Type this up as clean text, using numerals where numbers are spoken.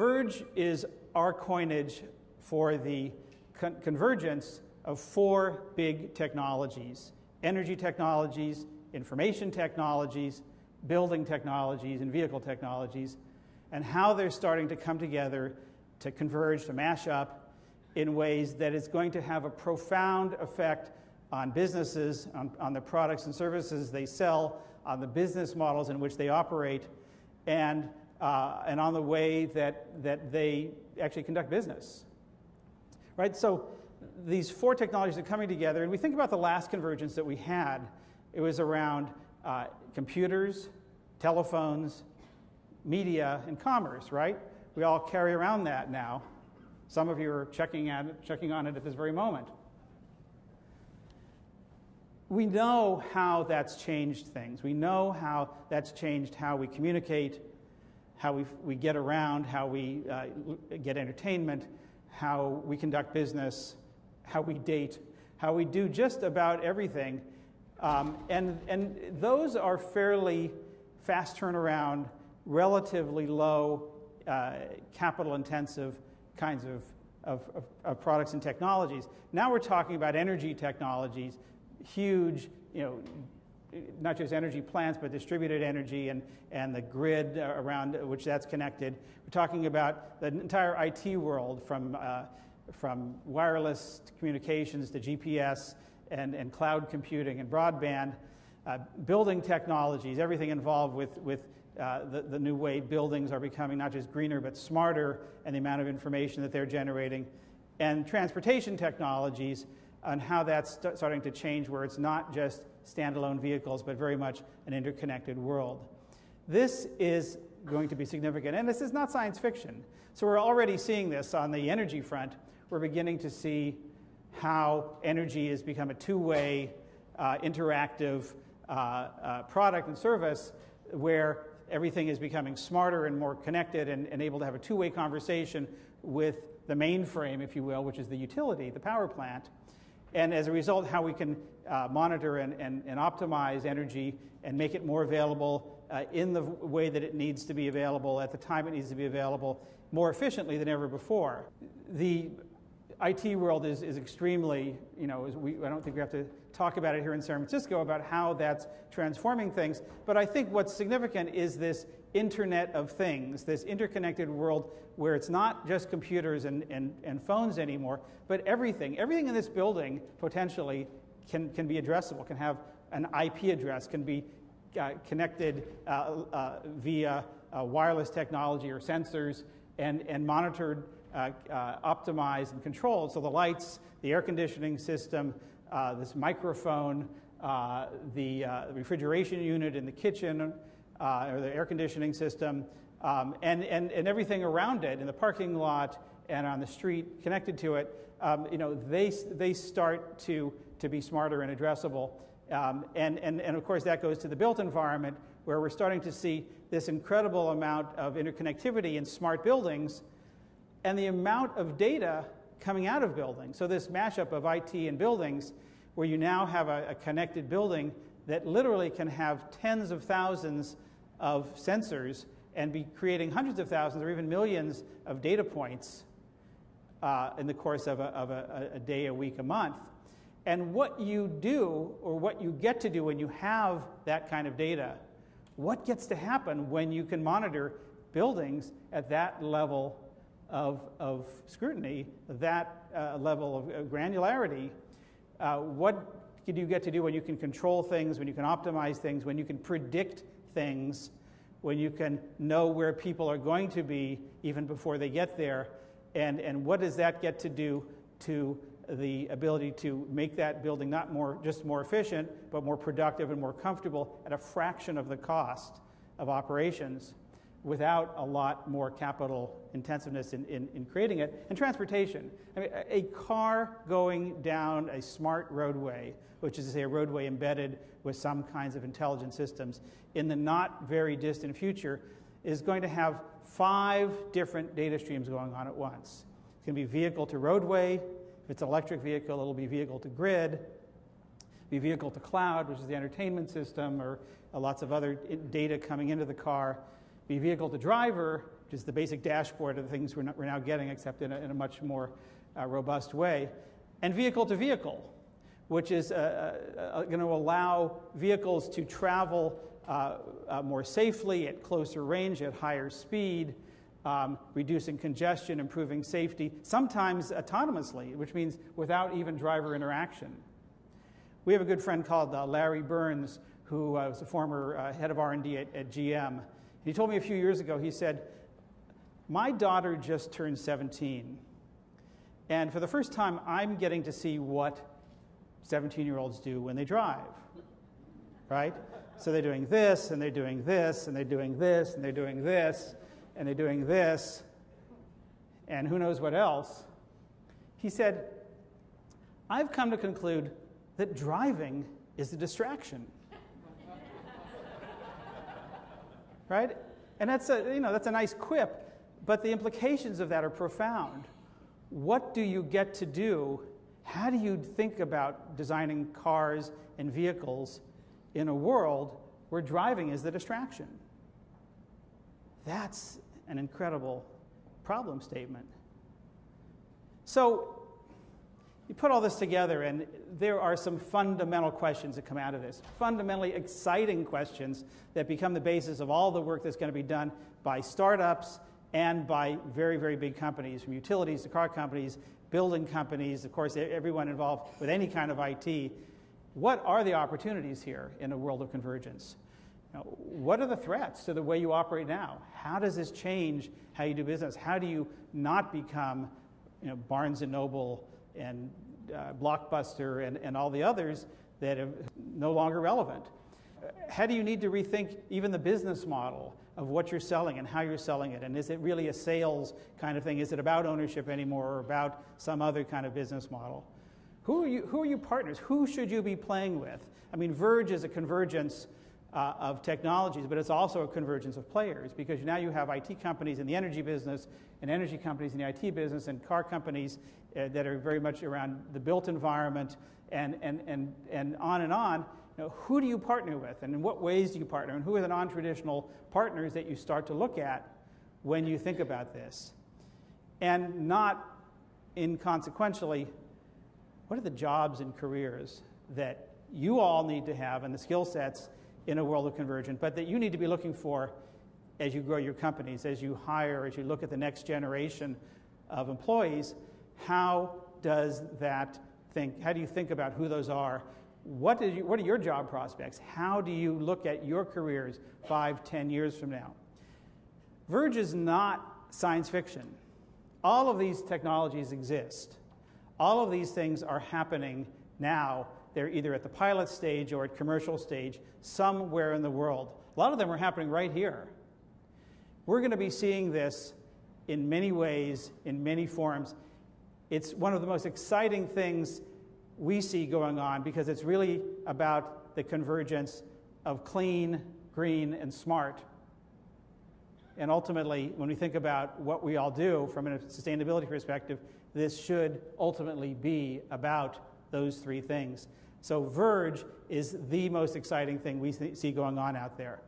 Converge is our coinage for the convergence of four big technologies: energy technologies, information technologies, building technologies, and vehicle technologies, and how they're starting to come together to converge, to mash up in ways that is going to have a profound effect on businesses, on the products and services they sell, on the business models in which they operate, and on the way that they actually conduct business. Right? So these four technologies are coming together, and we think about the last convergence that we had. It was around computers, telephones, media, and commerce, right? We all carry around that now. Some of you are checking on it at this very moment. We know how that's changed things. We know how that's changed how we communicate, how we get around, how we get entertainment, how we conduct business, how we date, how we do just about everything. And those are fairly fast turnaround, relatively low capital-intensive kinds of products and technologies. Now we're talking about energy technologies, huge, not just energy plants, but distributed energy and the grid around which that's connected. We're talking about the entire IT world, from wireless communications to GPS and cloud computing and broadband, building technologies, everything involved with the new way buildings are becoming not just greener but smarter, and the amount of information that they're generating, and transportation technologies and how that's starting to change, where it's not just standalone vehicles but very much an interconnected world. This is going to be significant, and this is not science fiction. So we're already seeing this on the energy front. We're beginning to see how energy has become a two-way interactive product and service, where everything is becoming smarter and more connected and able to have a two-way conversation with the mainframe, if you will, which is the utility, the power plant. And as a result, how we can monitor and optimize energy and make it more available in the way that it needs to be available, at the time it needs to be available, more efficiently than ever before. The IT world is extremely, I don't think we have to talk about it here in San Francisco about how that's transforming things, but I think what's significant is this Internet of Things, this interconnected world where it's not just computers and phones anymore, but everything. Everything in this building potentially can be addressable, can have an IP address, can be connected via wireless technology or sensors and monitored, optimized and controlled. So the lights, the air conditioning system, this microphone, the refrigeration unit in the kitchen, or the air conditioning system, and everything around it in the parking lot and on the street connected to it, they start to be smarter and addressable. And of course that goes to the built environment, where we're starting to see this incredible amount of interconnectivity in smart buildings and the amount of data coming out of buildings. So this mashup of IT and buildings, where you now have a connected building that literally can have tens of thousands of sensors and be creating hundreds of thousands or even millions of data points in the course of a day, a week, a month. And what you do, or what you get to do when you have that kind of data, what gets to happen when you can monitor buildings at that level of scrutiny, that level of granularity? What do you get to do when you can control things, when you can optimize things, when you can predict things, when you can know where people are going to be even before they get there? And what does that get to do to the ability to make that building not just more efficient, but more productive and more comfortable at a fraction of the cost of operations, without a lot more capital intensiveness in creating it? And transportation. I mean, a car going down a smart roadway, which is to say a roadway embedded with some kinds of intelligent systems, in the not very distant future, is going to have 5 different data streams going on at once. It's going to be vehicle to roadway. If it's an electric vehicle, it'll be vehicle to grid, be vehicle to cloud, which is the entertainment system, or lots of other data coming into the car, be vehicle to driver, which is the basic dashboard of the things we're now getting, except in a much more robust way, and vehicle-to-vehicle, which is going to allow vehicles to travel more safely, at closer range, at higher speed, reducing congestion, improving safety, sometimes autonomously, which means without even driver interaction. We have a good friend called Larry Burns, who was a former head of R&D at GM. He told me a few years ago, he said, my daughter just turned 17, and for the first time, I'm getting to see what 17-year-olds do when they drive, right? So they're doing this, and they're doing this, and they're doing this, and they're doing this, and they're doing this, and who knows what else. He said, I've come to conclude that driving is a distraction. Right? And that's a nice quip, but the implications of that are profound. What do you get to do? How do you think about designing cars and vehicles in a world where driving is the distraction? That's an incredible problem statement. So you put all this together, and there are some fundamental questions that come out of this, fundamentally exciting questions that become the basis of all the work that's going to be done by startups and by very, very big companies, from utilities to car companies, building companies, of course, everyone involved with any kind of IT. What are the opportunities here in a world of convergence? What are the threats to the way you operate now? How does this change how you do business? How do you not become Barnes & Noble and Blockbuster and all the others that are no longer relevant? How do you need to rethink even the business model of what you're selling and how you're selling it? And is it really a sales kind of thing? Is it about ownership anymore, or about some other kind of business model? Who are you partners? Who should you be playing with? I mean, Verge is a convergence of technologies, but it's also a convergence of players, because now you have IT companies in the energy business, and energy companies in the IT business, and car companies that are very much around the built environment, and on and on. Who do you partner with, and in what ways do you partner, and who are the non-traditional partners that you start to look at when you think about this? And not inconsequentially, what are the jobs and careers that you all need to have, and the skill sets in a world of convergence, but that you need to be looking for as you grow your companies, as you hire, as you look at the next generation of employees? How do you think about who those are? What are your job prospects? How do you look at your careers 5, 10 years from now? Verge is not science fiction. All of these technologies exist. All of these things are happening now. They're either at the pilot stage or at commercial stage somewhere in the world. A lot of them are happening right here. We're going to be seeing this in many ways, in many forms. It's one of the most exciting things we see going on, because it's really about the convergence of clean, green, and smart. And ultimately, when we think about what we all do from a sustainability perspective, this should ultimately be about those three things. So Verge is the most exciting thing we see going on out there.